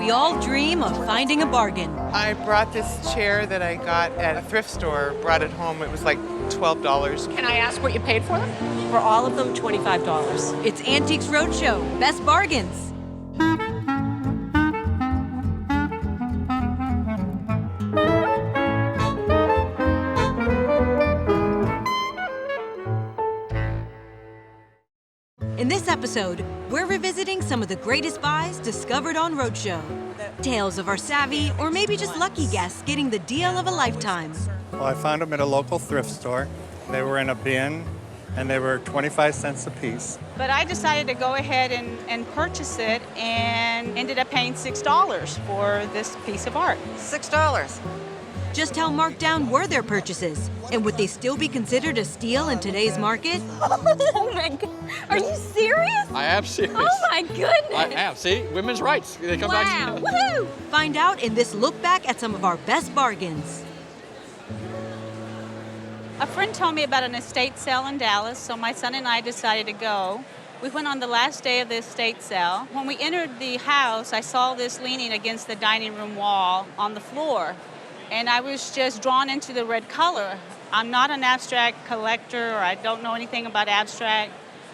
We all dream of finding a bargain. I brought this chair that I got at a thrift store, brought it home. It was like $12. Can I ask what you paid for them? For all of them, $25. It's Antiques Roadshow, best bargains. In this episode, we're revisiting some of the greatest buys discovered on Roadshow. Tales of our savvy, or maybe just lucky guests getting the deal of a lifetime. Well, I found them at a local thrift store. They were in a bin, and they were 25 cents a piece. But I decided to go ahead and purchase it and ended up paying $6 for this piece of art. $6. Just how marked down were their purchases? And would they still be considered a steal in today's market? Oh my God. Are you serious? I am serious. Oh my goodness. I am. See? Women's rights. They come wow. back. Woohoo! Find out in this look back at some of our best bargains. A friend told me about an estate sale in Dallas, so my son and I decided to go. We went on the last day of the estate sale. When we entered the house, I saw this leaning against the dining room wall on the floor. And I was just drawn into the red color. I'm not an abstract collector, or I don't know anything about abstract.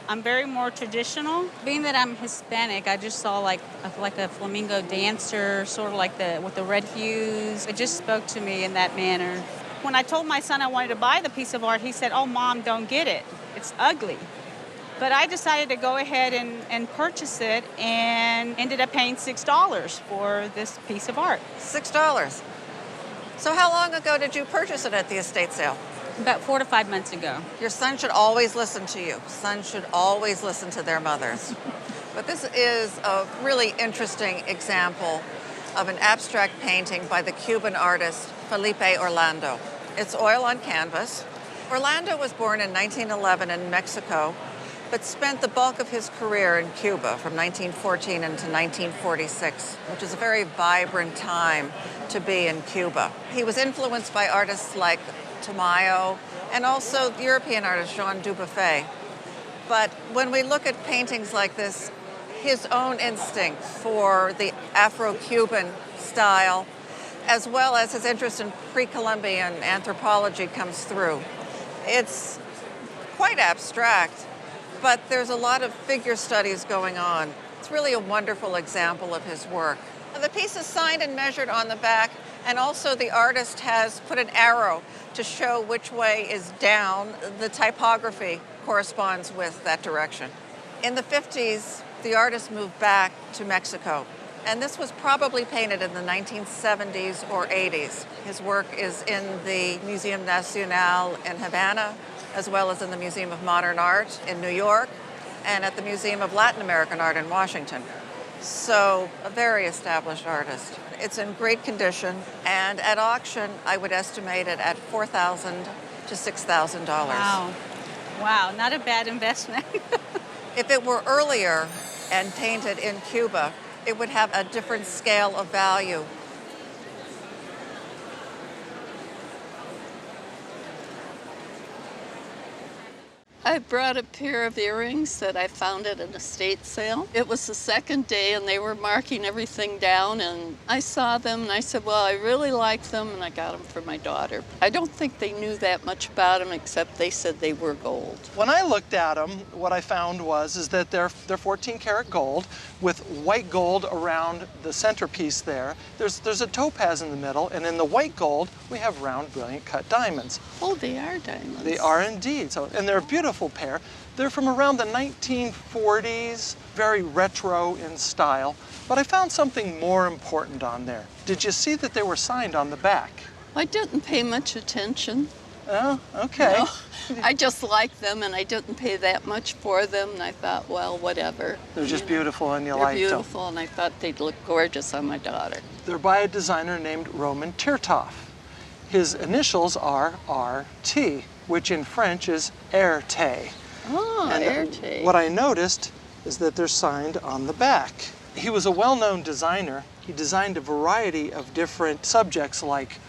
I'm very more traditional. Being that I'm Hispanic, I just saw like a flamingo dancer, sort of like with the red hues. It just spoke to me in that manner. When I told my son I wanted to buy the piece of art, he said, "Oh, Mom, don't get it. It's ugly." But I decided to go ahead and purchase it and ended up paying $6 for this piece of art. $6. So how long ago did you purchase it at the estate sale? About 4 to 5 months ago. Your son should always listen to you. Sons should always listen to their mothers. But this is a really interesting example of an abstract painting by the Cuban artist Felipe Orlando. It's oil on canvas. Orlando was born in 1911 in Mexico, but spent the bulk of his career in Cuba from 1914 into 1946, which is a very vibrant time to be in Cuba. He was influenced by artists like Tamayo and also European artist Jean Dubuffet. But when we look at paintings like this, his own instinct for the Afro-Cuban style, as well as his interest in pre-Columbian anthropology comes through. It's quite abstract, but there's a lot of figure studies going on. It's really a wonderful example of his work. The piece is signed and measured on the back, and also the artist has put an arrow to show which way is down. The typography corresponds with that direction. In the 50s, the artist moved back to Mexico, and this was probably painted in the 1970s or 80s. His work is in the Museum Nacional in Havana, as well as in the Museum of Modern Art in New York, and at the Museum of Latin American Art in Washington. So, a very established artist. It's in great condition, and at auction, I would estimate it at $4,000 to $6,000. Wow. Wow, not a bad investment. If it were earlier and painted in Cuba, it would have a different scale of value. I brought a pair of earrings that I found at an estate sale. It was the second day and they were marking everything down, and I saw them and I said, well, I really like them, and I got them for my daughter. I don't think they knew that much about them, except they said they were gold. When I looked at them, what I found is that they're 14 karat gold with white gold around the centerpiece there. There's a topaz in the middle, and in the white gold, we have round, brilliant cut diamonds. Oh, they are diamonds. They are indeed. So, and they're a beautiful pair. They're from around the 1940s, very retro in style. But I found something more important on there. Did you see that they were signed on the back? I didn't pay much attention. Oh, okay. No, I just liked them, and I didn't pay that much for them, and I thought, well, whatever. They're just beautiful, and you liked them. They're beautiful, and I thought they'd look gorgeous on my daughter. They're by a designer named Roman Tirtov. His initials are RT, which in French is Erté. Oh, and Erté. What I noticed is that they're signed on the back. He was a well-known designer. He designed a variety of different subjects like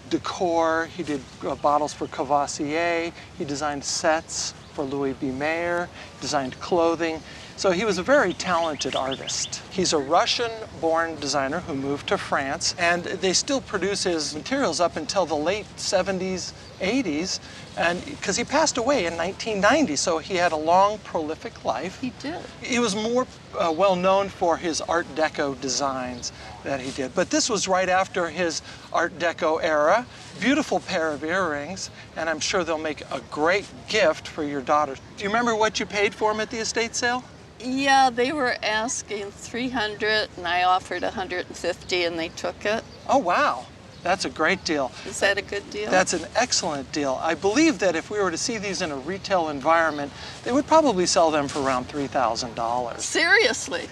decor. He did bottles for Cavassier. He designed sets for Louis B. Mayer, designed clothing. So he was a very talented artist. He's a Russian-born designer who moved to France, and they still produce his materials up until the late 70s, 80s, and because he passed away in 1990, so he had a long, prolific life. He did. He was more well known for his Art Deco designs that he did, but this was right after his Art Deco era. Beautiful pair of earrings, and I'm sure they'll make a great gift for your daughter. Do you remember what you paid for them at the estate sale? Yeah, they were asking $300, and I offered $150, and they took it. Oh, wow. That's a great deal. Is that a good deal? That's an excellent deal. I believe that if we were to see these in a retail environment, they would probably sell them for around $3,000. Seriously?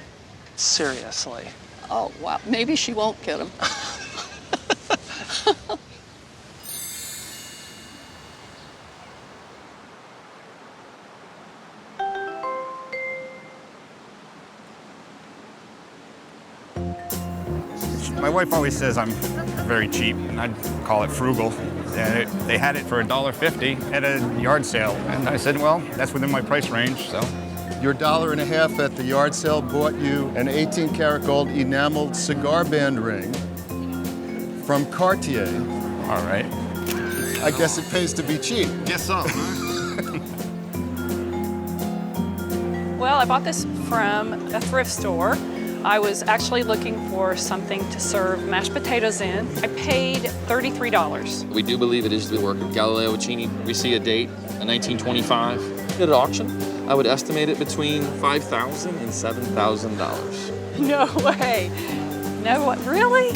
Seriously. Oh, wow. Maybe she won't get them. My wife always says I'm very cheap, and I'd call it frugal. And they had it for $1.50 at a yard sale, and I said, well, that's within my price range, so. Your $1.50 at the yard sale bought you an 18-karat gold enameled cigar band ring from Cartier. All right. I guess it pays to be cheap. Guess so. Well, I bought this from a thrift store. I was actually looking for something to serve mashed potatoes in. I paid $33. We do believe it is the work of Galileo Chini. We see a date, a 1925. At auction, I would estimate it between $5,000 and $7,000. No way. No, what, really?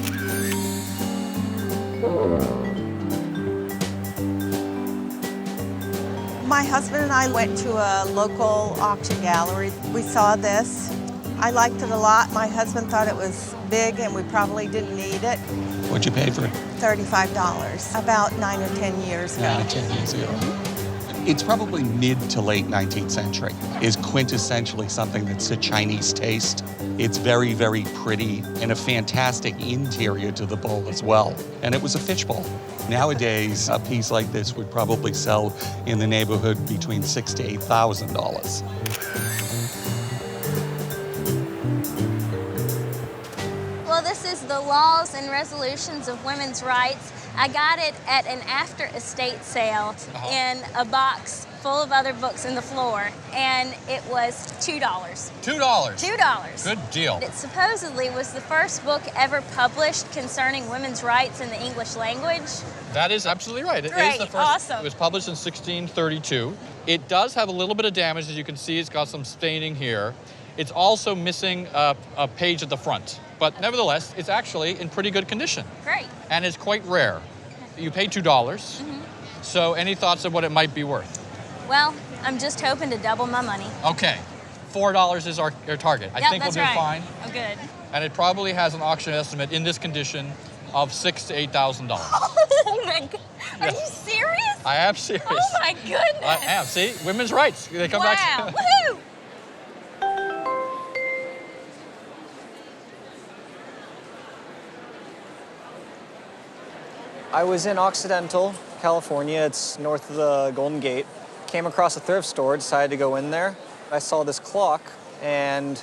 My husband and I went to a local auction gallery. We saw this. I liked it a lot. My husband thought it was big and we probably didn't need it. What'd you pay for it? $35, about 9 or 10 years ago. 9 or 10 years ago. It's probably mid to late 19th century. Is quintessentially something that's a Chinese taste. It's very, very pretty and a fantastic interior to the bowl as well. And it was a fishbowl. Nowadays, a piece like this would probably sell in the neighborhood between $6,000 to $8,000. Well, this is the Laws and Resolutions of Women's Rights. I got it at an after estate sale in a box full of other books in the floor, and it was $2. $2? $2. Good deal. It supposedly was the first book ever published concerning women's rights in the English language. That is absolutely right. It Great, is the first. awesome. It was published in 1632. It does have a little bit of damage, as you can see. It's got some staining here. It's also missing a page at the front. But nevertheless, it's actually in pretty good condition. Great. And it's quite rare. You paid $2. So any thoughts of what it might be worth? Well, I'm just hoping to double my money. Okay. $4 is our target. I think we'll do fine. Oh, good. And it probably has an auction estimate in this condition of $6,000 to $8,000. Oh my God. Are you serious? I am serious. Oh my goodness. I am. See? Women's rights. They come back to Woohoo! I was in Occidental, California. It's north of the Golden Gate. Came across a thrift store, decided to go in there. I saw this clock, and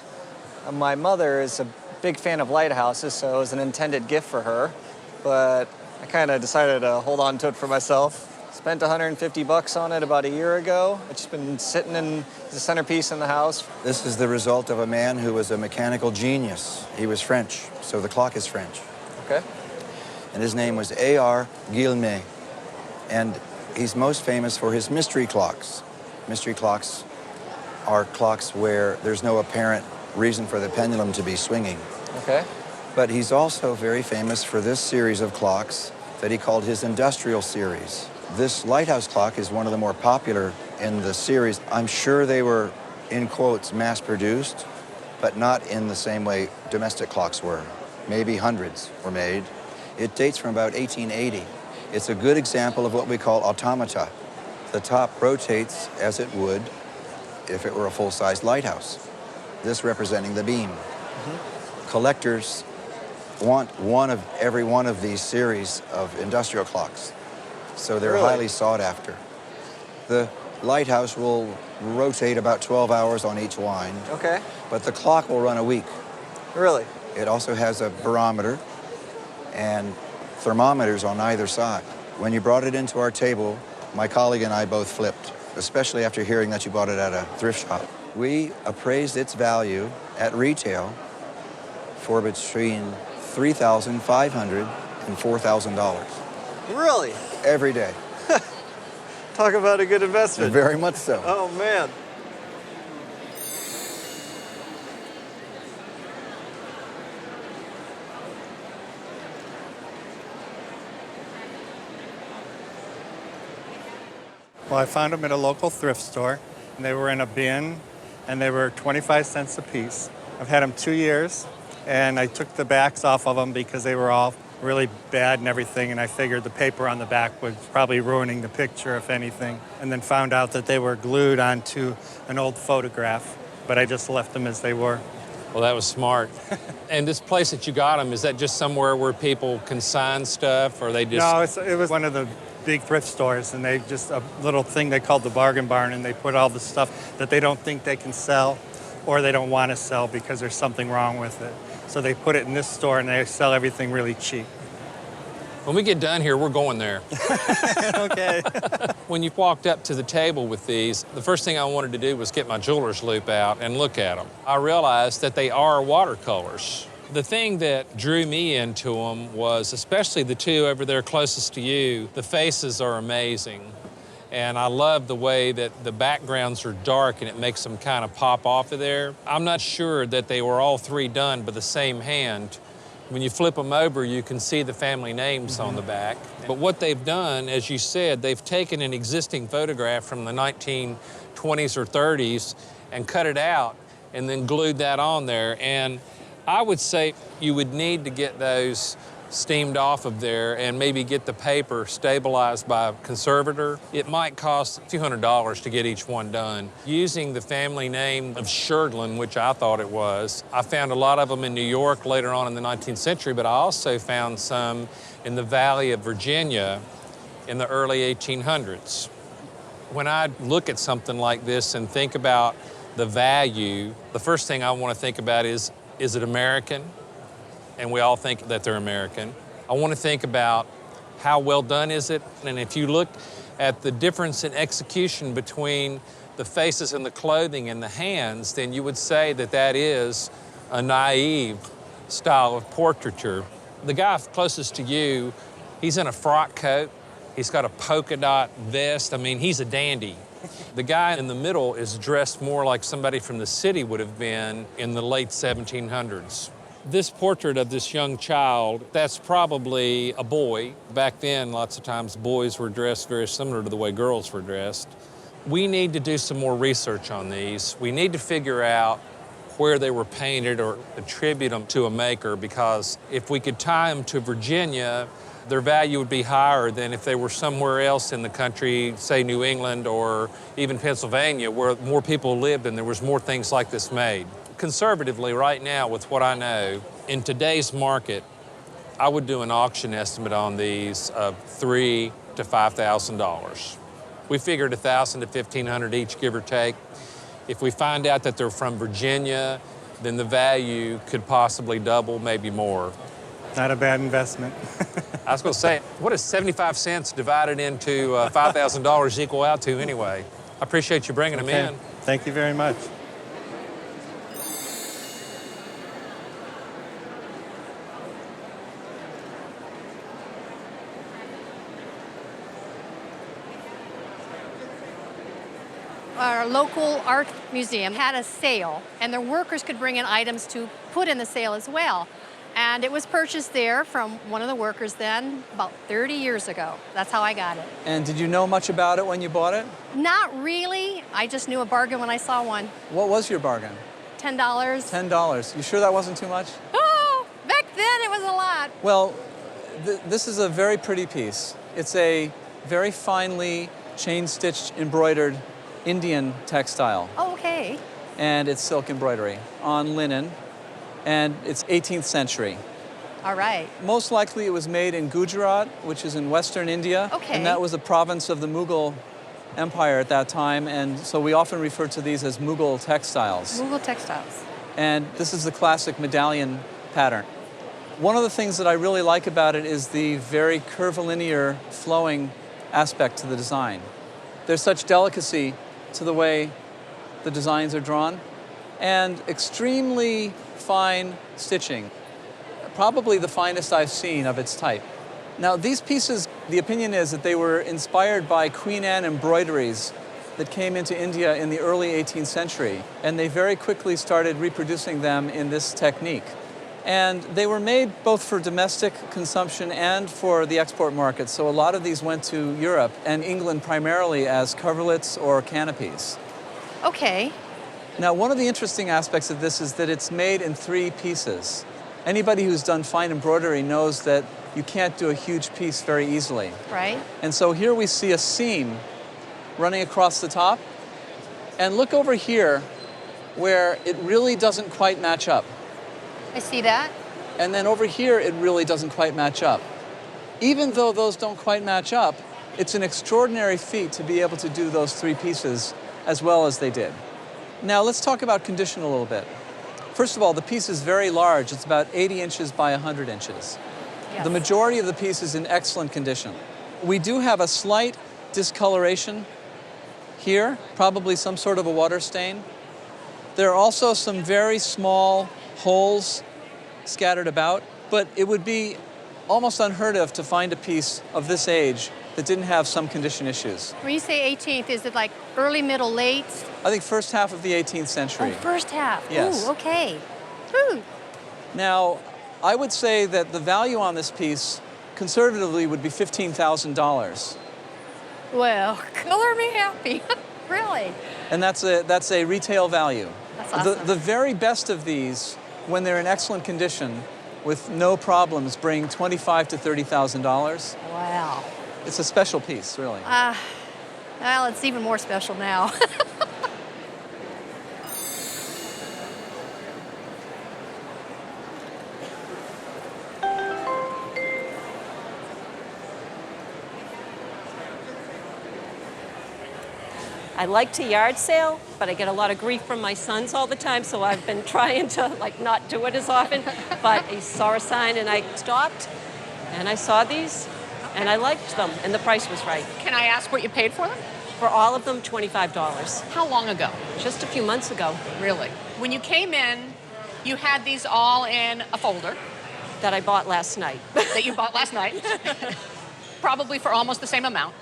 my mother is a big fan of lighthouses, so it was an intended gift for her. But I kind of decided to hold on to it for myself. Spent $150 on it about a year ago. It's just been sitting in the centerpiece in the house. This is the result of a man who was a mechanical genius. He was French, so the clock is French. Okay. And his name was A.R. Guilmet. And he's most famous for his mystery clocks. Mystery clocks are clocks where there's no apparent reason for the pendulum to be swinging. Okay. But he's also very famous for this series of clocks that he called his industrial series. This Lighthouse clock is one of the more popular in the series. I'm sure they were, in quotes, mass-produced, but not in the same way domestic clocks were. Maybe hundreds were made. It dates from about 1880. It's a good example of what we call automata. The top rotates as it would if it were a full-size lighthouse, this representing the beam. Collectors want every one of these series of industrial clocks, so they're highly sought after. The lighthouse will rotate about 12 hours on each wind, okay, but the clock will run a week. Really? It also has a barometer and thermometers on either side. When you brought it into our table, my colleague and I both flipped, especially after hearing that you bought it at a thrift shop. We appraised its value at retail for between $3,500 and $4,000. Really? Every day. Talk about a good investment. Very much so. Oh, man. Well, I found them at a local thrift store, and they were in a bin, and they were 25 cents a piece. I've had them 2 years, and I took the backs off of them because they were all really bad and everything, and I figured the paper on the back was probably ruining the picture, if anything, and then found out that they were glued onto an old photograph, but I just left them as they were. Well, that was smart. And this place that you got them, is that just somewhere where people consign stuff, or they just... No, it was one of the big thrift stores, and they just a little thing they called the bargain barn, and they put all the stuff that they don't think they can sell or they don't want to sell because there's something wrong with it. So they put it in this store, and they sell everything really cheap. When we get done here, we're going there. Okay. When you walked up to the table with these, the first thing I wanted to do was get my jeweler's loupe out and look at them. I realized that they are watercolors. The thing that drew me into them was, especially the two over there closest to you, the faces are amazing. And I love the way that the backgrounds are dark and it makes them kind of pop off of there. I'm not sure that they were all three done by the same hand. When you flip them over, you can see the family names on the back. But what they've done, as you said, they've taken an existing photograph from the 1920s or 30s and cut it out and then glued that on there. And I would say you would need to get those steamed off of there and maybe get the paper stabilized by a conservator. It might cost a few $100 to get each one done. Using the family name of Sherdlin, which I thought it was, I found a lot of them in New York later on in the 19th century, but I also found some in the Valley of Virginia in the early 1800s. When I look at something like this and think about the value, the first thing I want to think about is it American? And we all think that they're American. I want to think about how well done is it? And if you look at the difference in execution between the faces and the clothing and the hands, then you would say that that is a naive style of portraiture. The guy closest to you, he's in a frock coat. He's got a polka dot vest. I mean, he's a dandy. The guy in the middle is dressed more like somebody from the city would have been in the late 1700s. This portrait of this young child, that's probably a boy. Back then, lots of times boys were dressed very similar to the way girls were dressed. We need to do some more research on these. We need to figure out where they were painted or attribute them to a maker, because if we could tie them to Virginia, their value would be higher than if they were somewhere else in the country, say New England or even Pennsylvania, where more people lived and there was more things like this made. Conservatively, right now, with what I know, in today's market, I would do an auction estimate on these of $3,000 to $5,000. We figured $1,000 to $1,500 each, give or take. If we find out that they're from Virginia, then the value could possibly double, maybe more. Not a bad investment. I was going to say, what does 75 cents divided into $5,000 equal out to anyway? I appreciate you bringing them in. Thank you very much. Our local art museum had a sale, and their workers could bring in items to put in the sale as well. And it was purchased there from one of the workers then, about 30 years ago. That's how I got it. And did you know much about it when you bought it? Not really. I just knew a bargain when I saw one. What was your bargain? $10. $10. You sure that wasn't too much? Oh, back then it was a lot. Well, this is a very pretty piece. It's a very finely chain-stitched, embroidered Indian textile. Oh, okay. And it's silk embroidery on linen, and it's 18th century. All right. Most likely it was made in Gujarat, which is in western India. Okay. And that was a province of the Mughal Empire at that time, and so we often refer to these as Mughal textiles. Mughal textiles. And this is the classic medallion pattern. One of the things that I really like about it is the very curvilinear, flowing aspect to the design. There's such delicacy to the way the designs are drawn, and extremely fine stitching. Probably the finest I've seen of its type. Now, these pieces, the opinion is that they were inspired by Queen Anne embroideries that came into India in the early 18th century, and they very quickly started reproducing them in this technique. And they were made both for domestic consumption and for the export market, so a lot of these went to Europe and England primarily as coverlets or canopies. Okay. Now, one of the interesting aspects of this is that it's made in 3 pieces. Anybody who's done fine embroidery knows that you can't do a huge piece very easily. Right. And so here we see a seam running across the top. And look over here where it really doesn't quite match up. I see that. And then over here, it really doesn't quite match up. Even though those don't quite match up, it's an extraordinary feat to be able to do those 3 pieces as well as they did. Now let's talk about condition a little bit. First of all, the piece is very large. It's about 80 inches by 100 inches. Yes. The majority of the piece is in excellent condition. We do have a slight discoloration here, probably some sort of a water stain. There are also some very small holes scattered about, but it would be almost unheard of to find a piece of this age that didn't have some condition issues. When you say 18th, is it like early, middle, late? I think first half of the 18th century. Oh, first half. Yes. Ooh, okay. Ooh. Now, I would say that the value on this piece, conservatively, would be $15,000. Well, color me happy. Really? And that's a retail value. That's awesome. The very best of these, when they're in excellent condition, with no problems, bring $25,000 to $30,000. Wow. It's a special piece, really. Well, it's even more special now. I like to yard sale, but I get a lot of grief from my sons all the time, so I've been trying to not do it as often. But I saw a sign and I stopped, and I saw these, and I liked them, and the price was right. Can I ask what you paid for them? For all of them, $25. How long ago? Just a few months ago. Really? When you came in, you had these all in a folder. That I bought last night. That you bought last night. Probably for almost the same amount.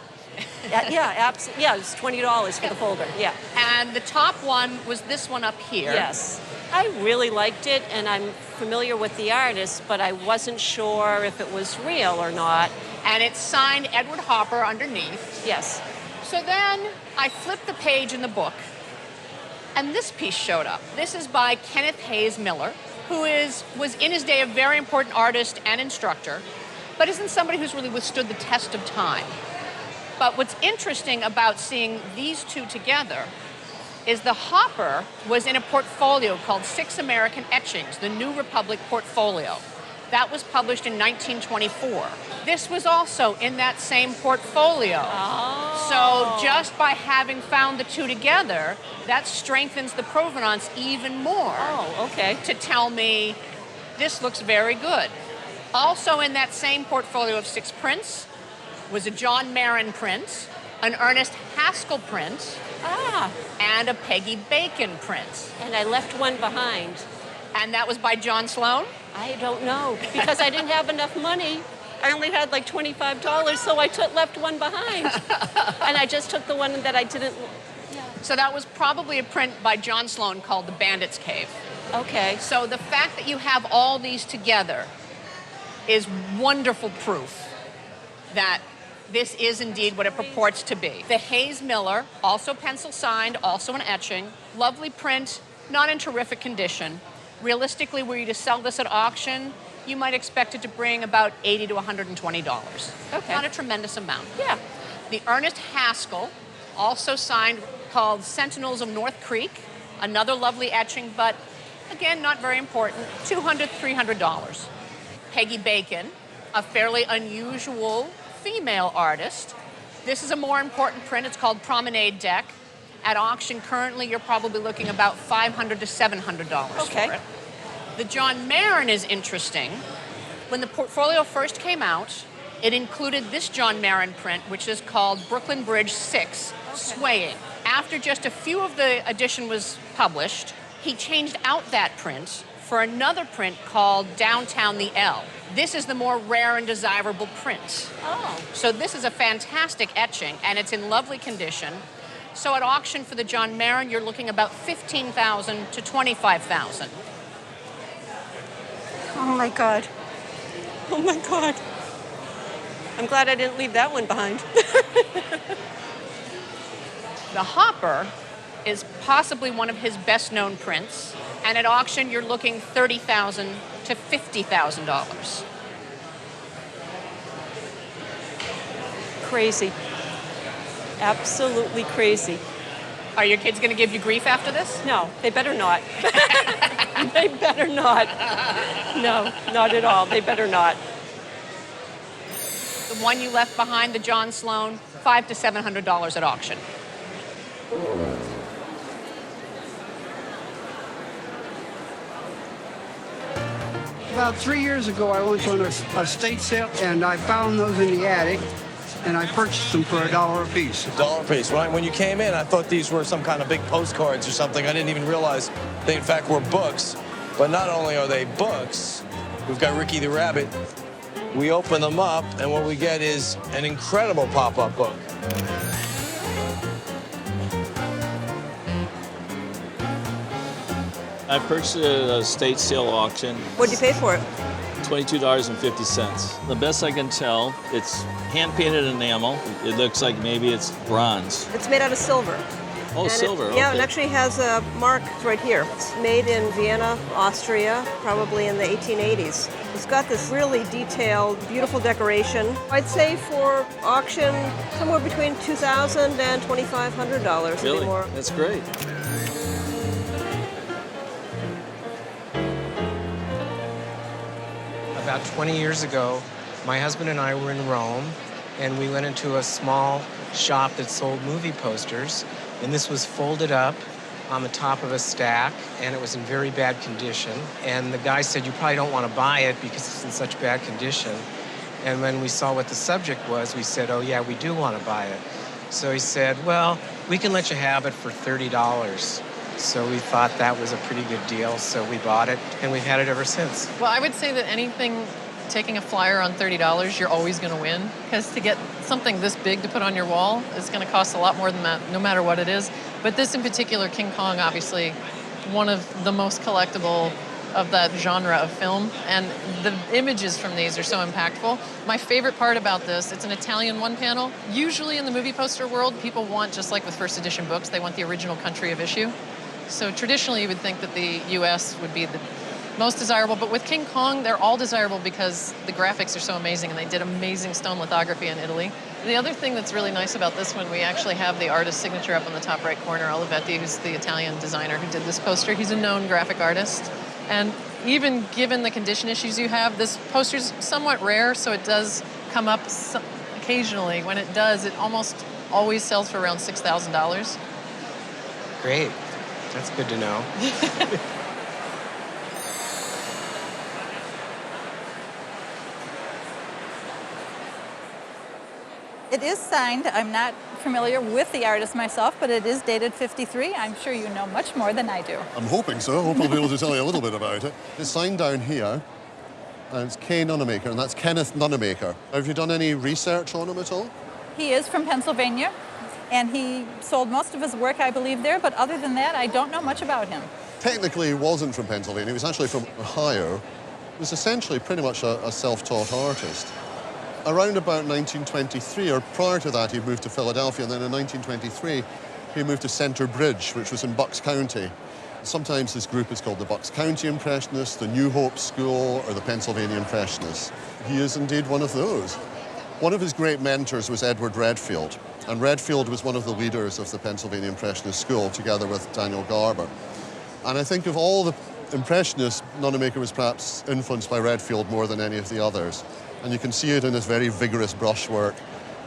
Yeah, absolutely. Yeah, it was $20 for the folder, yeah. And the top one was this one up here. Yes. I really liked it, and I'm familiar with the artist, but I wasn't sure if it was real or not. And it's signed Edward Hopper underneath. Yes. So then I flipped the page in the book, and this piece showed up. This is by Kenneth Hayes Miller, who was in his day a very important artist and instructor, but isn't somebody who's really withstood the test of time. But what's interesting about seeing these two together is the Hopper was in a portfolio called 6 American Etchings, the New Republic portfolio. That was published in 1924. This was also in that same portfolio. Oh. So just by having found the two together, that strengthens the provenance even more. Oh, okay. To tell me, this looks very good. Also in that same portfolio of 6 prints was a John Marin print, an Ernest Haskell print, and a Peggy Bacon print. And I left one behind. And that was by John Sloan? I don't know, because I didn't have enough money. I only had like $25, so I left one behind. And I just took the one that I didn't. Yeah. So that was probably a print by John Sloan called The Bandit's Cave. Okay. So the fact that you have all these together is wonderful proof that this is indeed what it purports to be. The Hayes Miller, also pencil signed, also an etching, lovely print, not in terrific condition. Realistically, were you to sell this at auction, you might expect it to bring about $80 to $120. Okay. Not a tremendous amount. Yeah. The Ernest Haskell, also signed, called Sentinels of North Creek, another lovely etching, but again, not very important, $200, $300. Peggy Bacon, a fairly unusual female artist. This is a more important print. It's called Promenade Deck. At auction, currently, you're probably looking about $500 to $700 for it. The John Marin is interesting. When the portfolio first came out, it included this John Marin print, which is called Brooklyn Bridge 6, Swaying. After just a few of the edition was published, he changed out that print for another print called Downtown the L. This is the more rare and desirable print. Oh. So this is a fantastic etching, and it's in lovely condition. So at auction for the John Marin, you're looking about $15,000 to $25,000. Oh my God. Oh my God. I'm glad I didn't leave that one behind. The Hopper is possibly one of his best-known prints, and at auction, you're looking $30,000 to $50,000. Crazy. Absolutely crazy. Are your kids going to give you grief after this? No, they better not. They better not. No, not at all. They better not. The one you left behind, the John Sloan, $500 to $700 at auction. About 3 years ago, I went to an estate sale, and I found those in the attic, and I purchased them for $1 a piece. $1 a piece, right? When you came in, I thought these were some kind of big postcards or something. I didn't even realize they, in fact, were books. But not only are they books, we've got Ricky the Rabbit. We open them up, and what we get is an incredible pop-up book. I purchased it at a state sale auction. What did you pay for it? $22.50. The best I can tell, it's hand-painted enamel. It looks like maybe it's bronze. It's made out of silver. Oh, And silver, Yeah, okay. it actually has a mark right here. It's made in Vienna, Austria, probably in the 1880s. It's got this really detailed, beautiful decoration. I'd say for auction, somewhere between $2,000 and $2,500. Really? Maybe more. That's great. About 20 years ago, my husband and I were in Rome, and we went into a small shop that sold movie posters, and this was folded up on the top of a stack, and it was in very bad condition. And the guy said, "You probably don't want to buy it because it's in such bad condition." And when we saw what the subject was, we said, "Oh yeah, we do want to buy it." So he said, "Well, we can let you have it for $30. So we thought that was a pretty good deal, so we bought it, and we've had it ever since. Well, I would say that anything taking a flyer on $30, you're always going to win, because to get something this big to put on your wall is going to cost a lot more than that, no matter what it is. But this in particular, King Kong, obviously one of the most collectible of that genre of film, and the images from these are so impactful. My favorite part about this, it's an Italian one panel. Usually in the movie poster world, people want, just like with first edition books, they want the original country of issue. So traditionally you would think that the US would be the most desirable, but with King Kong, they're all desirable because the graphics are so amazing, and they did amazing stone lithography in Italy. The other thing that's really nice about this one, we actually have the artist's signature up in the top right corner, Olivetti, who's the Italian designer who did this poster. He's a known graphic artist. And even given the condition issues you have, this poster's somewhat rare, so it does come up occasionally. When it does, it almost always sells for around $6,000. Great. That's good to know. It is signed. I'm not familiar with the artist myself, but it is dated 53. I'm sure you know much more than I do. I'm hoping so. Hope I'll be able to tell you a little bit about it. It's signed down here, and it's K. Nunamaker, and that's Kenneth Nunamaker. Have you done any research on him at all? He is from Pennsylvania, and he sold most of his work, I believe, there, but other than that, I don't know much about him. Technically, he wasn't from Pennsylvania. He was actually from Ohio. He was essentially pretty much a self-taught artist. Around about 1923, or prior to that, he moved to Philadelphia, and then in 1923, he moved to Center Bridge, which was in Bucks County. Sometimes this group is called the Bucks County Impressionists, the New Hope School, or the Pennsylvania Impressionists. He is indeed one of those. One of his great mentors was Edward Redfield, and Redfield was one of the leaders of the Pennsylvania Impressionist School, together with Daniel Garber. And I think of all the Impressionists, Nunamaker was perhaps influenced by Redfield more than any of the others. And you can see it in his very vigorous brushwork.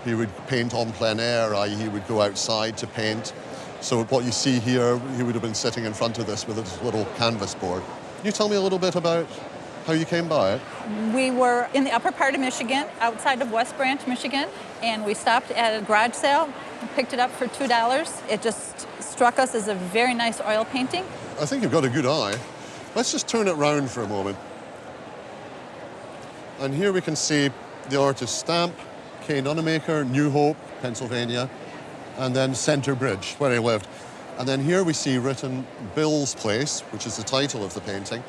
He would paint en plein air, i.e. he would go outside to paint. So what you see here, he would have been sitting in front of this with his little canvas board. Can you tell me a little bit about how you came by it? We were in the upper part of Michigan, outside of West Branch, Michigan, and we stopped at a garage sale and picked it up for $2. It just struck us as a very nice oil painting. I think you've got a good eye. Let's just turn it round for a moment. And here we can see the artist's stamp, K. Nunamaker, New Hope, Pennsylvania, and then Center Bridge, where he lived. And then here we see written Bill's Place, which is the title of the painting,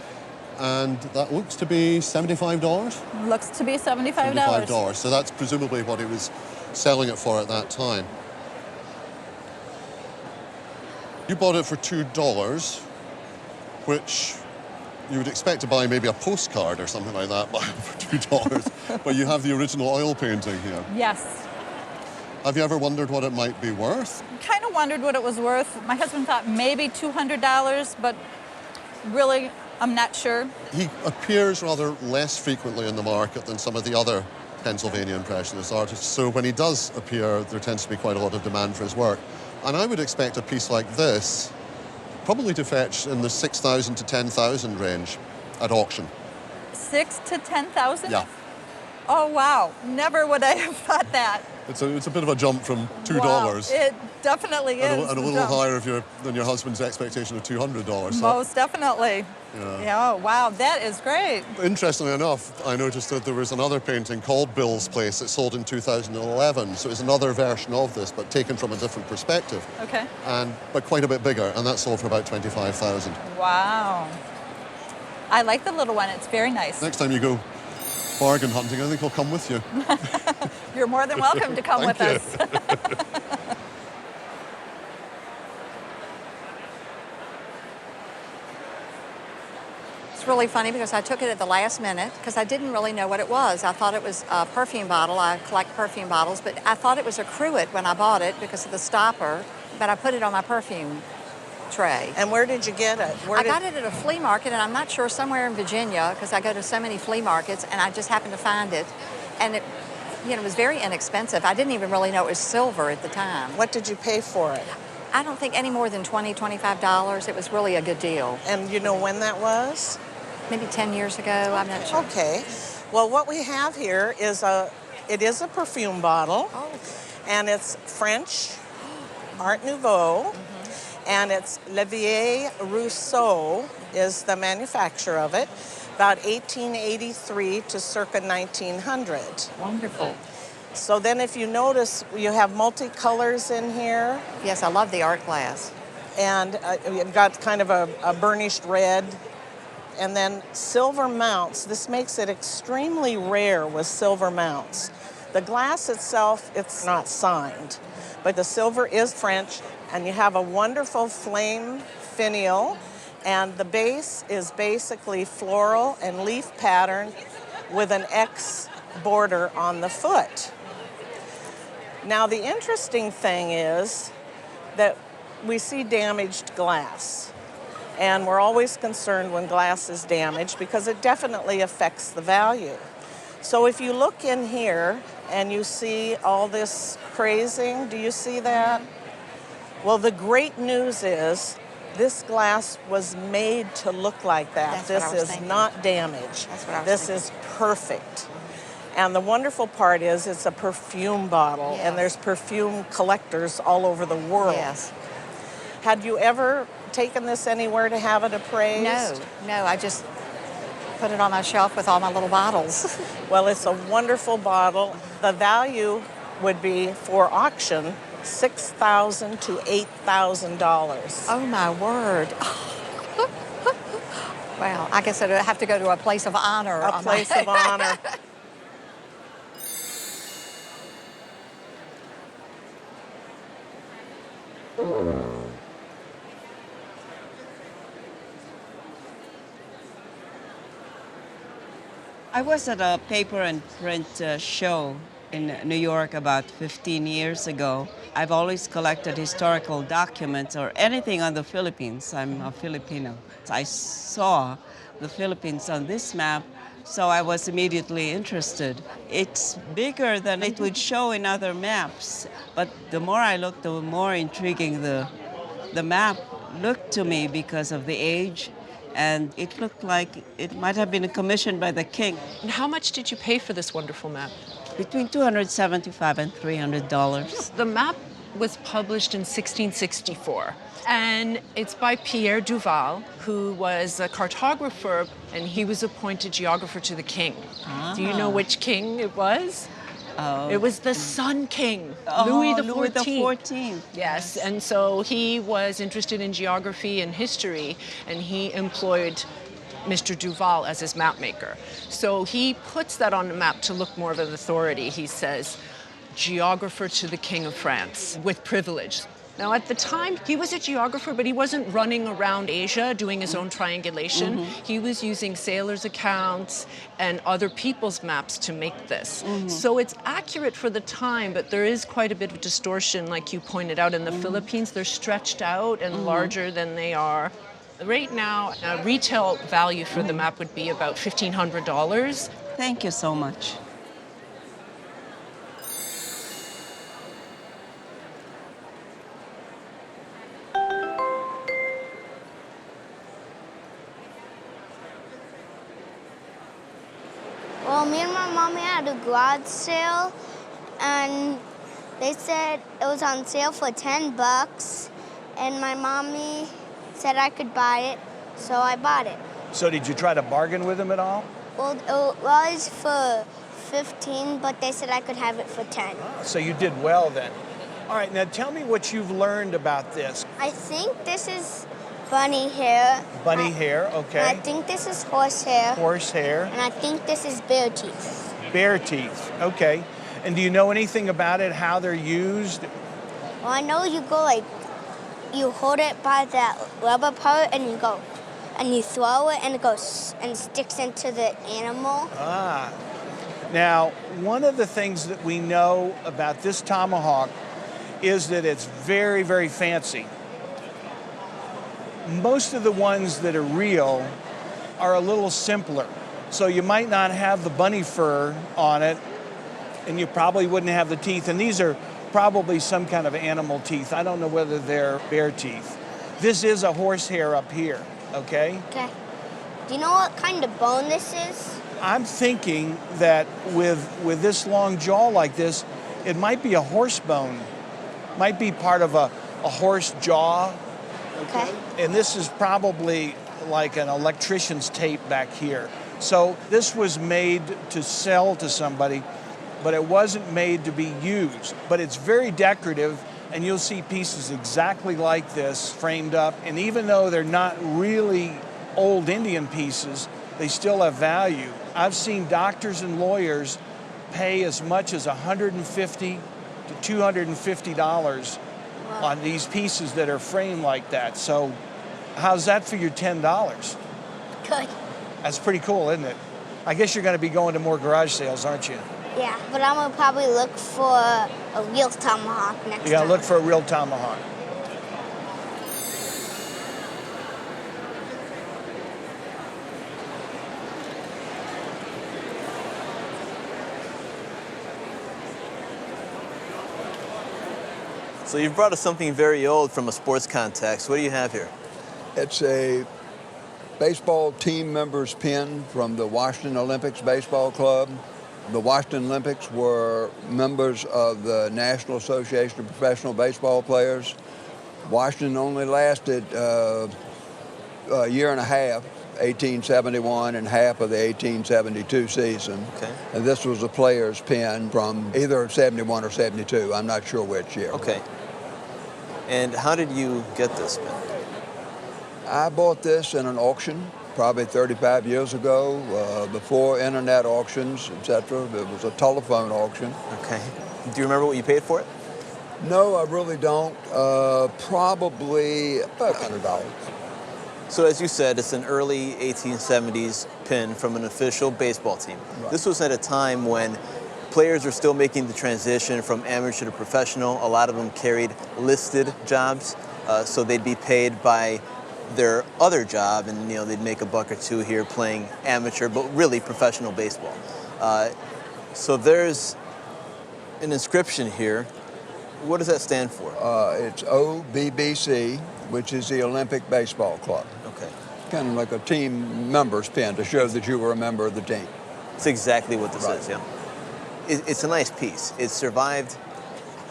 and that looks to be $75? Looks to be $75. $75, so that's presumably what he was selling it for at that time. You bought it for $2, which you would expect to buy maybe a postcard or something like that for $2, but you have the original oil painting here. Yes. Have you ever wondered what it might be worth? Kind of wondered what it was worth. My husband thought maybe $200, but really, I'm not sure. He appears rather less frequently in the market than some of the other Pennsylvania Impressionist artists, so when he does appear, there tends to be quite a lot of demand for his work. And I would expect a piece like this probably to fetch in the 6,000 to 10,000 range at auction. 6,000 to 10,000? Yeah. Oh, wow. Never would I have thought that. It's a bit of a jump from $2. Wow, it definitely is. And a little higher than your husband's expectation of $200. So. Most definitely. Yeah, oh, wow, that is great. Interestingly enough, I noticed that there was another painting called Bill's Place that sold in 2011. So it's another version of this, but taken from a different perspective. Okay. But quite a bit bigger, and that sold for about $25,000. Wow. I like the little one. It's very nice. Next time you go bargain hunting, I think I'll come with you. You're more than welcome to come with us. It's really funny because I took it at the last minute because I didn't really know what it was. I thought it was a perfume bottle. I collect perfume bottles, but I thought it was a cruet when I bought it because of the stopper, but I put it on my perfume tray. And where did you get it? I got it at a flea market, and I'm not sure, somewhere in Virginia, because I go to so many flea markets, and I just happened to find it. And it, was very inexpensive. I didn't even really know it was silver at the time. What did you pay for it? I don't think any more than $20, $25. It was really a good deal. And you know when that was? Maybe 10 years ago, I'm not sure. Okay. Well, what we have here is it is a perfume bottle. Oh. And it's French, Art Nouveau. And it's Léveillé Rousseau is the manufacturer of it, about 1883 to circa 1900. Wonderful. So then if you notice, you have multicolors in here. Yes, I love the art glass. And you've got kind of a burnished red. And then silver mounts. This makes it extremely rare with silver mounts. The glass itself, it's not signed, but the silver is French. And you have a wonderful flame finial, and the base is basically floral and leaf pattern with an X border on the foot. Now, the interesting thing is that we see damaged glass, and we're always concerned when glass is damaged because it definitely affects the value. So if you look in here and you see all this crazing, do you see that? Well, the great news is this glass was made to look like that. This is not damaged. This is perfect. And the wonderful part is it's a perfume bottle, and there's perfume collectors all over the world. Yes. Had you ever taken this anywhere to have it appraised? No, I just put it on my shelf with all my little bottles. Well, it's a wonderful bottle. The value would be, for auction, $6,000 to $8,000. Oh, my word. Well, I guess I'd have to go to a place of honor. A place of honor. I was at a paper and print show in New York about 15 years ago. I've always collected historical documents or anything on the Philippines. I'm a Filipino. I saw the Philippines on this map, so I was immediately interested. It's bigger than it would show in other maps, but the more I look, the more intriguing the The map looked to me because of the age, and it looked like it might have been commissioned by the king. And how much did you pay for this wonderful map? Between $275 and $300. The map was published in 1664, and it's by Pierre Duval, who was a cartographer, and he was appointed geographer to the king. Do you know which king it was? It was the Sun King, Louis XIV. Yes, and so he was interested in geography and history, and he employed Mr. Duval as his map maker. So he puts that on the map to look more of an authority. He says, geographer to the King of France, with privilege. Now, at the time, he was a geographer, but he wasn't running around Asia doing his own triangulation. He was using sailors' accounts and other people's maps to make this. So it's accurate for the time, but there is quite a bit of distortion, like you pointed out. In the Philippines, they're stretched out and larger than they are. Right now, retail value for the map would be about $1,500. Thank you so much. Well, me and my mommy had a garage sale, and they said it was on sale for $10, and my mommy said I could buy it, so I bought it. So did you try to bargain with them at all? Well, it was for 15, but they said I could have it for 10. So you did well then. All right, now tell me what you've learned about this. I think this is bunny hair. Bunny hair, okay. And I think this is horse hair. Horse hair. And I think this is bear teeth. Bear teeth, okay. And do you know anything about it, how they're used? Well, I know you go you hold it by that rubber part and you go, and you throw it and it goes and sticks into the animal. Ah. Now, one of the things that we know about this tomahawk is that it's very, very fancy. Most of the ones that are real are a little simpler. So you might not have the bunny fur on it, and you probably wouldn't have the teeth. And these are probably some kind of animal teeth. I don't know whether they're bear teeth. This is a horsehair up here, okay? Okay. Do you know what kind of bone this is? I'm thinking that with this long jaw like this, it might be a horse bone. Might be part of a horse jaw. Okay. And this is probably like an electrician's tape back here. So this was made to sell to somebody, but it wasn't made to be used. But it's very decorative, and you'll see pieces exactly like this framed up. And even though they're not really old Indian pieces, they still have value. I've seen doctors and lawyers pay as much as $150 to $250 on these pieces that are framed like that. So how's that for your $10? Good. That's pretty cool, isn't it? I guess you're going to be going to more garage sales, aren't you? Yeah, but I'm gonna probably look for a real tomahawk next time. You gotta look for a real tomahawk. So you've brought us something very old from a sports context. What do you have here? It's a baseball team member's pin from the Washington Olympics Baseball Club. The Washington Olympics were members of the National Association of Professional Baseball Players. Washington only lasted a year and a half, 1871 and half of the 1872 season. Okay. And this was a player's pin from either 71 or 72. I'm not sure which year. Okay. And how did you get this pin? I bought this in an auction probably 35 years ago, before internet auctions, etc. It was a telephone auction. Okay. Do you remember what you paid for it? No, I really don't. Probably about $100. So as you said, it's an early 1870s pin from an official baseball team. Right. This was at a time when players were still making the transition from amateur to professional. A lot of them carried listed jobs, so they'd be paid by their other job, and they'd make a buck or two here playing amateur, but really professional baseball. So there's an inscription here. What does that stand for? It's OBBC, which is the Olympic Baseball Club. Okay. Kind of like a team member's pin to show that you were a member of the team. It's exactly what this is, yeah. It's a nice piece. It survived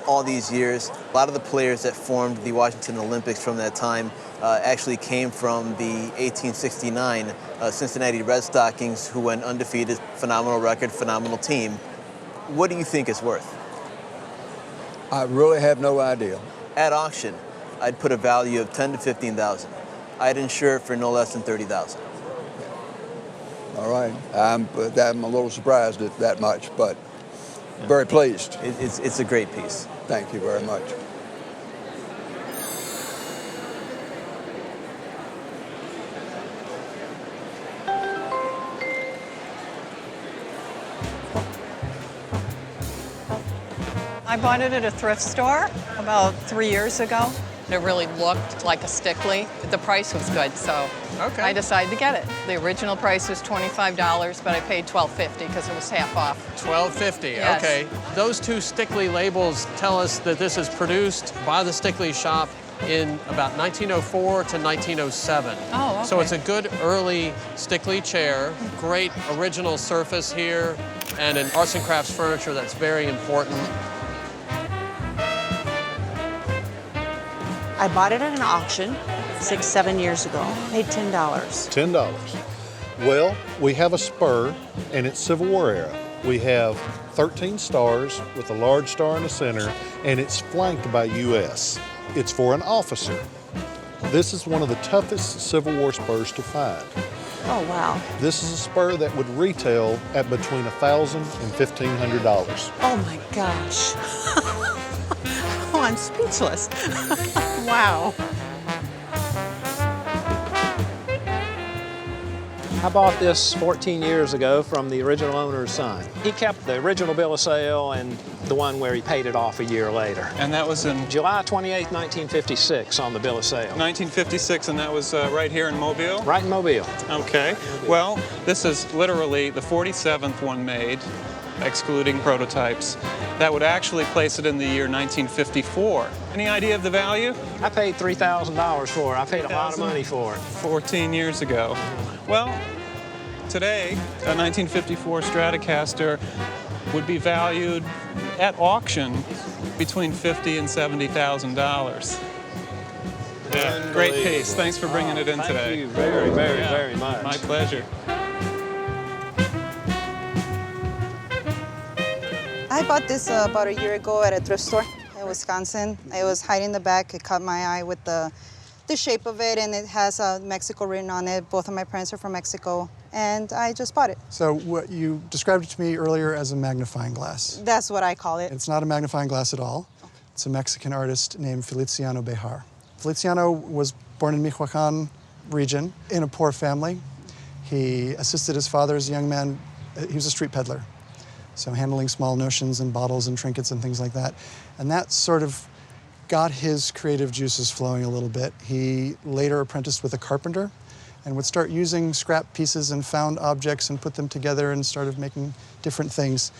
all these years. A lot of the players that formed the Washington Olympics from that time actually came from the 1869 Cincinnati Red Stockings, who went undefeated, phenomenal record, phenomenal team. What do you think it's worth? I really have no idea. At auction, I'd put a value of $10,000 to $15,000. I'd insure it for no less than $30,000. All right. I'm a little surprised at that much, but very pleased. It's a great piece. Thank you very much. I bought it at a thrift store about 3 years ago. It really looked like a Stickley. The price was good, so I decided to get it. The original price was $25, but I paid $12.50 because it was half off. $12.50, Yes. okay. Those two Stickley labels tell us that this is produced by the Stickley shop in about 1904 to 1907. Oh, okay. So it's a good early Stickley chair, great original surface here, and an arts and crafts furniture that's very important. I bought it at an auction 6-7 years ago. Paid $10. $10. Well, we have a spur, and it's Civil War era. We have 13 stars with a large star in the center, and it's flanked by U.S. It's for an officer. This is one of the toughest Civil War spurs to find. Oh, wow. This is a spur that would retail at between $1,000 and $1,500. Oh, my gosh. Oh, I'm speechless. Wow. I bought this 14 years ago from the original owner's son. He kept the original bill of sale and the one where he paid it off a year later. And that was in? July 28, 1956 on the bill of sale. 1956, and that was right here in Mobile? Right in Mobile. Okay. Well, this is literally the 47th one made, excluding prototypes. That would actually place it in the year 1954. Any idea of the value? I paid $3,000 for it. I paid a lot of money for it. 14 years ago. Well, today, a 1954 Stratocaster would be valued at auction between $50,000 and $70,000. Yeah, great piece. Thanks for bringing it in today. Thank you very, very, very much. My pleasure. I bought this about a year ago at a thrift store in Wisconsin. I was hiding in the back. It caught my eye with the shape of it, and it has Mexico written on it. Both of my parents are from Mexico, and I just bought it. So what you described it to me earlier as a magnifying glass. That's what I call it. It's not a magnifying glass at all. It's a Mexican artist named Feliciano Béjar. Feliciano was born in Michoacan region in a poor family. He assisted his father as a young man. He was a street peddler, so handling small notions and bottles and trinkets and things like that. And that sort of got his creative juices flowing a little bit. He later apprenticed with a carpenter and would start using scrap pieces and found objects and put them together and started making different things.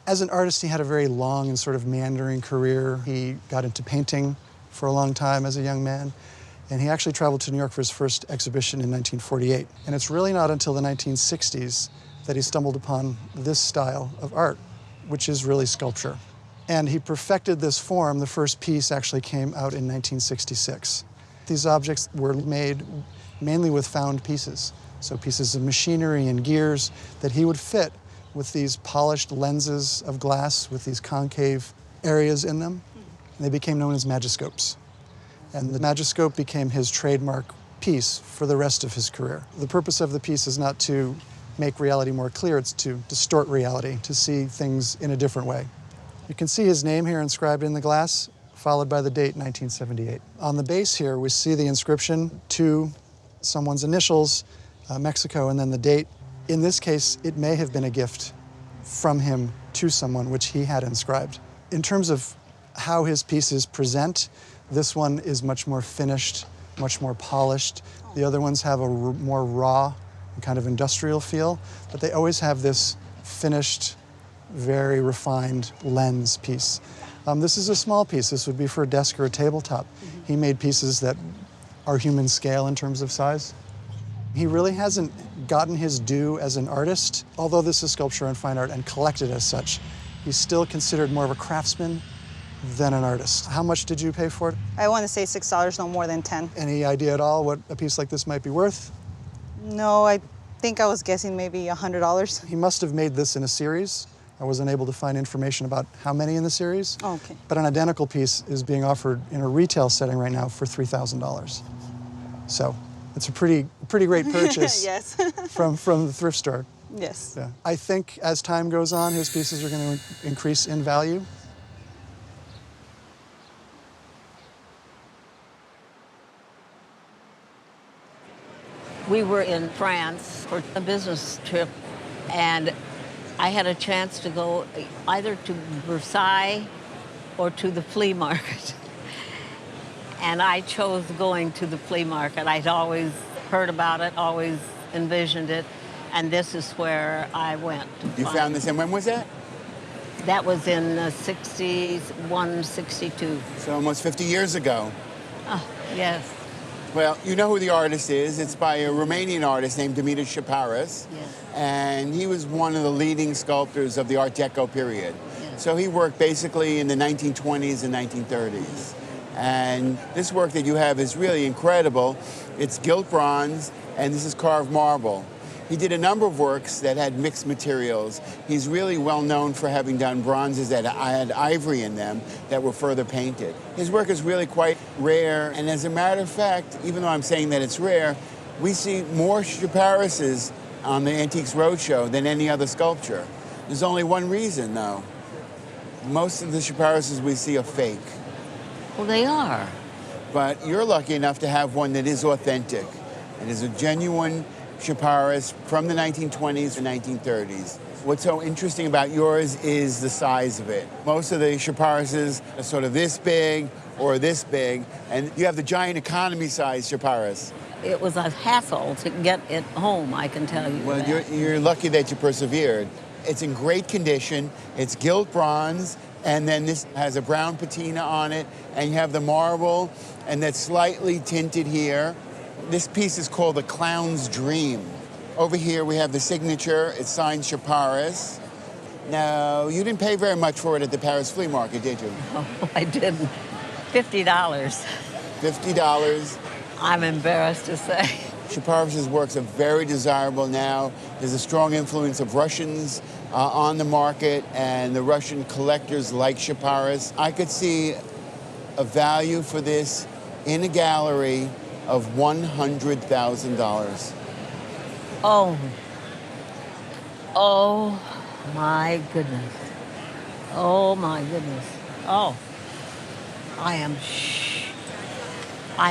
As an artist, he had a very long and sort of meandering career. He got into painting for a long time as a young man, and he actually traveled to New York for his first exhibition in 1948. And it's really not until the 1960s that he stumbled upon this style of art, which is really sculpture. And he perfected this form. The first piece actually came out in 1966. These objects were made mainly with found pieces, so pieces of machinery and gears that he would fit with these polished lenses of glass with these concave areas in them. And they became known as magiscopes. And the magiscope became his trademark piece for the rest of his career. The purpose of the piece is not to make reality more clear, it's to distort reality, to see things in a different way. You can see his name here inscribed in the glass, followed by the date 1978. On the base here, we see the inscription to someone's initials, Mexico, and then the date. In this case, it may have been a gift from him to someone which he had inscribed. In terms of how his pieces present, this one is much more finished, much more polished. The other ones have a more raw kind of industrial feel, but they always have this finished, very refined lens piece. This is a small piece. This would be for a desk or a tabletop. He made pieces that our human scale in terms of size. He really hasn't gotten his due as an artist. Although this is sculpture and fine art and collected as such, he's still considered more of a craftsman than an artist. How much did you pay for it? I want to say $6, no more than 10. Any idea at all what a piece like this might be worth? No, I think I was guessing maybe $100. He must have made this in a series. I wasn't able to find information about how many in the series. Oh, okay. But an identical piece is being offered in a retail setting right now for $3,000. So it's a pretty great purchase. Yes. from the thrift store. Yes. Yeah. I think as time goes on, his pieces are going to increase in value. We were in France for a business trip, and I had a chance to go either to Versailles or to the flea market. And I chose going to the flea market. I'd always heard about it, always envisioned it, and this is where I went. You found this, and when was that? That was in 61, 62. So almost 50 years ago. Oh, yes. Well, you know who the artist is. It's by a Romanian artist named Dumitru Chiparus. Yes. And he was one of the leading sculptors of the Art Deco period. Yes. So he worked basically in the 1920s and 1930s. And this work that you have is really incredible. It's gilt bronze, and this is carved marble. He did a number of works that had mixed materials. He's really well known for having done bronzes that had ivory in them that were further painted. His work is really quite rare, and as a matter of fact, even though I'm saying that it's rare, we see more Chiparuses on the Antiques Roadshow than any other sculpture. There's only one reason, though. Most of the Chiparuses we see are fake. Well, they are. But you're lucky enough to have one that is authentic. It is a genuine Chiparus from the 1920s and 1930s. What's so interesting about yours is the size of it. Most of the Chiparuses are sort of this big or this big, and you have the giant economy size Chiparus. It was a hassle to get it home, I can tell you. Well, you're lucky that you persevered. It's in great condition. It's gilt bronze, and then this has a brown patina on it, and you have the marble, and that's slightly tinted here. This piece is called The Clown's Dream. Over here we have the signature. It's signed Chiparus. Now, you didn't pay very much for it at the Paris flea market, did you? Oh, I didn't. $50. $50. I'm embarrassed to say. Chiparus's works are very desirable now. There's a strong influence of Russians on the market, and the Russian collectors like Chiparus. I could see a value for this in a gallery of $100,000. Oh. Oh, my goodness. Oh, my goodness. Oh. I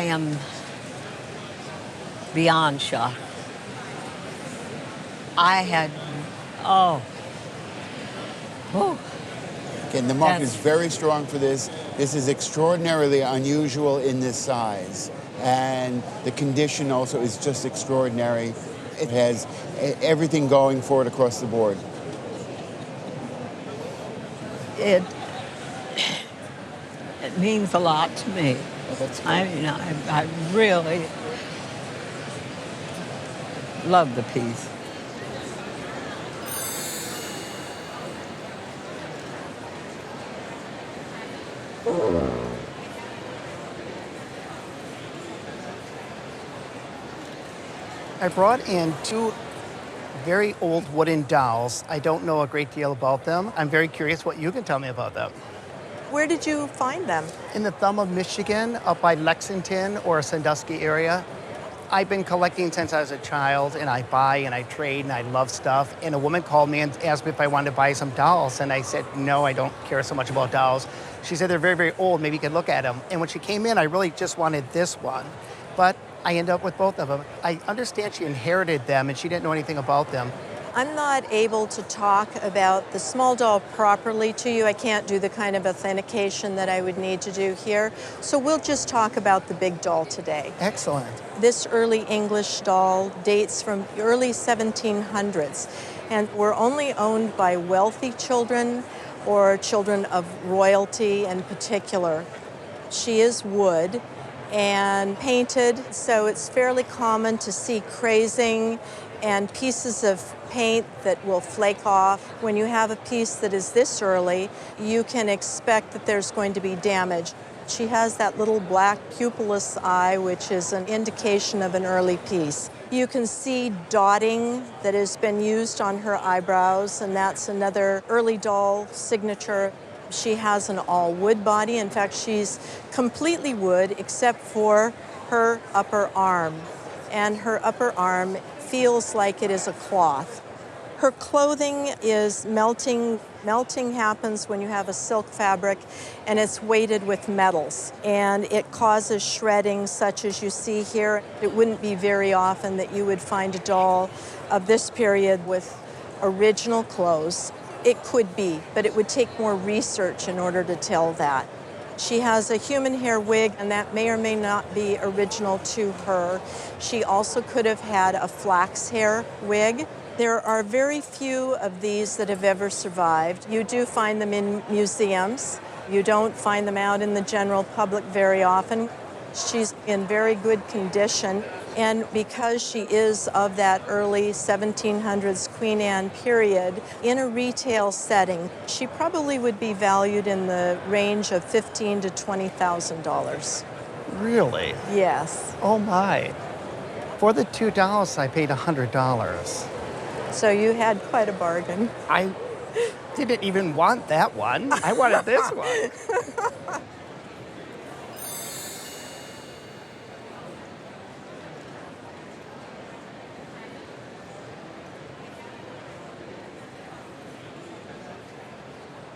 am beyond shocked. Oh. Again, the market is very strong for this. This is extraordinarily unusual in this size. And the condition also is just extraordinary. It has everything going for it across the board. It means a lot to me. I really love the piece. I brought in two very old wooden dolls. I don't know a great deal about them. I'm very curious what you can tell me about them. Where did you find them? In the thumb of Michigan, up by Lexington or Sandusky area. I've been collecting since I was a child, and I buy and I trade and I love stuff. And a woman called me and asked me if I wanted to buy some dolls, and I said, no, I don't care so much about dolls. She said they're very, very old, maybe you could look at them. And when she came in, I really just wanted this one. But I ended up with both of them. I understand she inherited them and she didn't know anything about them. I'm not able to talk about the small doll properly to you. I can't do the kind of authentication that I would need to do here. So we'll just talk about the big doll today. Excellent. This early English doll dates from early 1700s and were only owned by wealthy children or children of royalty in particular. She is wood, and painted, so it's fairly common to see crazing and pieces of paint that will flake off. When you have a piece that is this early, you can expect that there's going to be damage. She has that little black pupilless eye, which is an indication of an early piece. You can see dotting that has been used on her eyebrows, and that's another early doll signature. She has an all wood body. In fact, she's completely wood except for her upper arm. And her upper arm feels like it is a cloth. Her clothing is melting. Melting happens when you have a silk fabric and it's weighted with metals, and it causes shredding such as you see here. It wouldn't be very often that you would find a doll of this period with original clothes. It could be, but it would take more research in order to tell that. She has a human hair wig, and that may or may not be original to her. She also could have had a flax hair wig. There are very few of these that have ever survived. You do find them in museums. You don't find them out in the general public very often. She's in very good condition, and because she is of that early 1700s Queen Anne period, in a retail setting, she probably would be valued in the range of $15,000 to $20,000. Really? Yes. Oh my. For the $2, I paid $100. So you had quite a bargain. I didn't even want that one. I wanted this one.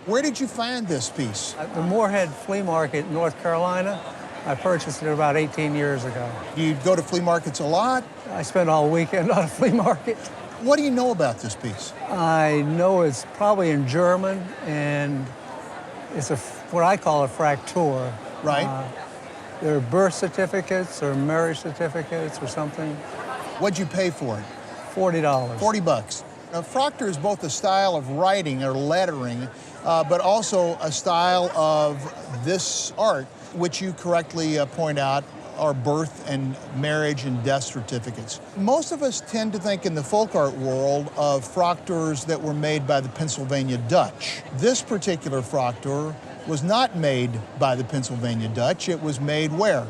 Where did you find this piece? At the Moorhead Flea Market in North Carolina. I purchased it about 18 years ago. Do you go to flea markets a lot? I spend all weekend on a flea market. What do you know about this piece? I know it's probably in German, and it's what I call a Fraktur. Right. They're birth certificates or marriage certificates or something. What'd you pay for it? $40. $40. Now, Fraktur is both a style of writing or lettering, but also a style of this art, which you correctly point out are birth and marriage and death certificates. Most of us tend to think in the folk art world of Frakturs that were made by the Pennsylvania Dutch. This particular Fraktur was not made by the Pennsylvania Dutch. It was made where?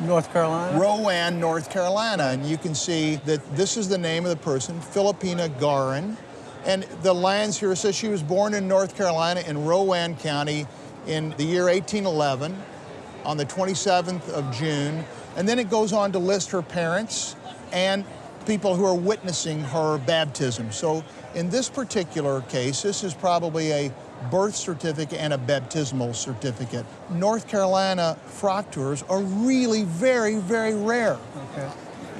North Carolina? Rowan, North Carolina. And you can see that this is the name of the person, Philippina Garin. And the lines here says she was born in North Carolina in Rowan County in the year 1811 on the 27th of June. And then it goes on to list her parents and people who are witnessing her baptism. So in this particular case, this is probably a birth certificate and a baptismal certificate. North Carolina Frakturs are really very, very rare. Okay.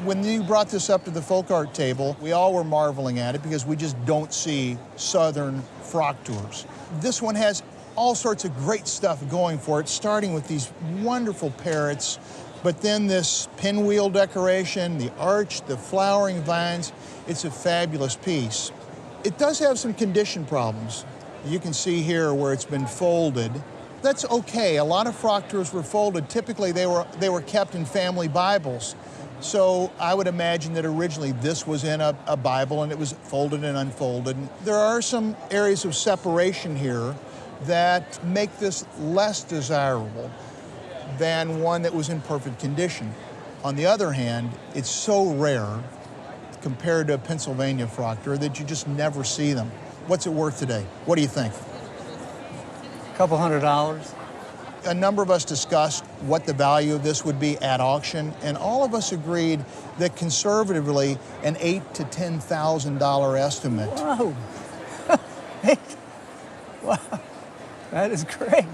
When you brought this up to the folk art table, we all were marveling at it because we just don't see Southern Frakturs. This one has all sorts of great stuff going for it, starting with these wonderful parrots, but then this pinwheel decoration, the arch, the flowering vines. It's a fabulous piece. It does have some condition problems. You can see here where it's been folded. That's okay. A lot of Frakturs were folded. Typically, they were kept in family Bibles. So I would imagine that originally this was in a Bible and it was folded and unfolded. There are some areas of separation here that make this less desirable than one that was in perfect condition. On the other hand, it's so rare compared to a Pennsylvania Fraktur that you just never see them. What's it worth today? What do you think? A couple $100. A number of us discussed what the value of this would be at auction, and all of us agreed that conservatively an $8,000 to $10,000 estimate. Whoa. Wow. That is great.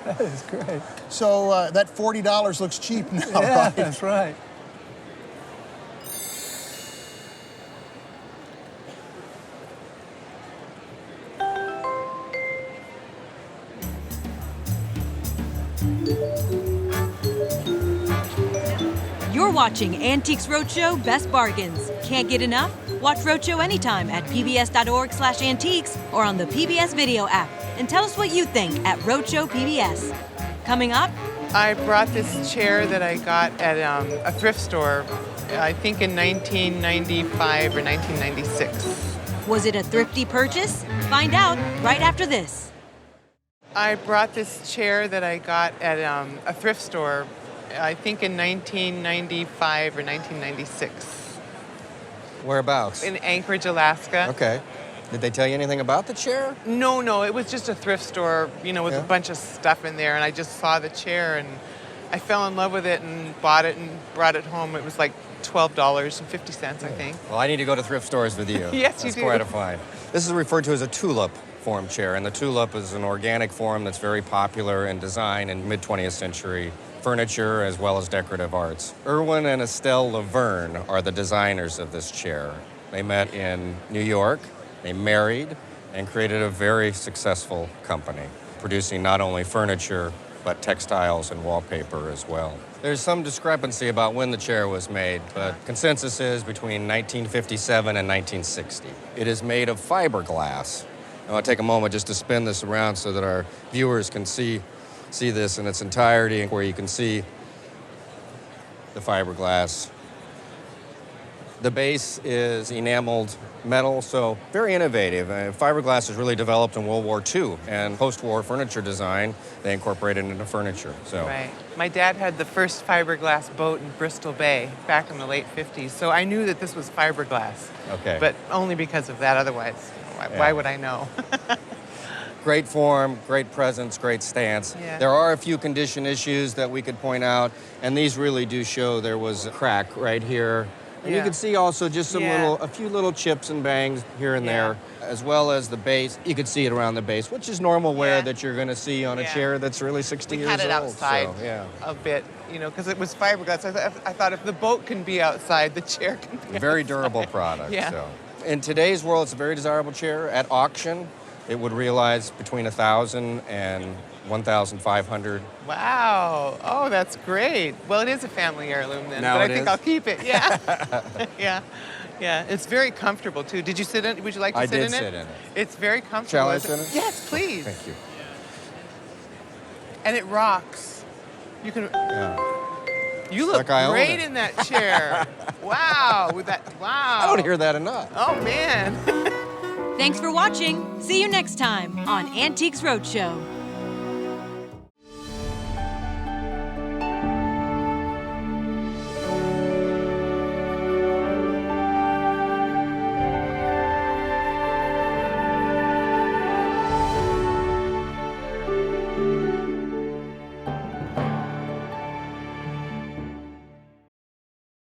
That is great. So that $40 looks cheap now, yeah, right? That's right. You're watching Antiques Roadshow Best Bargains. Can't get enough? Watch Roadshow anytime at pbs.org/antiques or on the PBS video app. And tell us what you think at Roadshow PBS. Coming up, I brought this chair that I got at a thrift store, I think in 1995 or 1996. Was it a thrifty purchase? Find out right after this. I brought this chair that I got at a thrift store, I think in 1995 or 1996. Whereabouts? In Anchorage, Alaska. Okay. Did they tell you anything about the chair? No, it was just a thrift store, with a bunch of stuff in there, and I just saw the chair, and I fell in love with it and bought it and brought it home. It was like $12.50, I think. Well, I need to go to thrift stores with you. Yes, you That's do. quite a find. This is referred to as a tulip form chair, and the tulip is an organic form that's very popular in design in mid-20th century furniture as well as decorative arts. Irwin and Estelle Laverne are the designers of this chair. They met in New York. They married and created a very successful company, producing not only furniture, but textiles and wallpaper as well. There's some discrepancy about when the chair was made, but consensus is between 1957 and 1960. It is made of fiberglass. I want to take a moment just to spin this around so that our viewers can see this in its entirety, where you can see the fiberglass. The base is enameled metal, so very innovative. Fiberglass was really developed in World War II, and post-war furniture design, they incorporated it into furniture. So. Right. My dad had the first fiberglass boat in Bristol Bay back in the late 50s, so I knew that this was fiberglass. Okay. But only because of that, otherwise, why would I know? Great form, great presence, great stance. Yeah. There are a few condition issues that we could point out, and these really do show there was a crack right here. And you can see also just a few little chips and bangs here and there, as well as the base. You can see it around the base, which is normal wear that you're going to see on a chair that's really 60 years old. We had it outside so, a bit, because it was fiberglass. I thought if the boat can be outside, the chair can be very outside. durable product. Yeah. So. In today's world, it's a very desirable chair. At auction, it would realize between $1,000 and $1,500. Wow. Oh, that's great. Well, it is a family heirloom then, Now but I it think is? I'll keep it. Yeah. Yeah. It's very comfortable too. Did you sit in? Would you like to sit in it? I did sit in it. It's very comfortable. Shall I sit in it? Yes, please. Thank you. And it rocks. You can. Yeah. You look Like I own great it. in that chair. Wow. Wow. I don't hear that enough. Oh man. Thanks for watching. See you next time on Antiques Roadshow.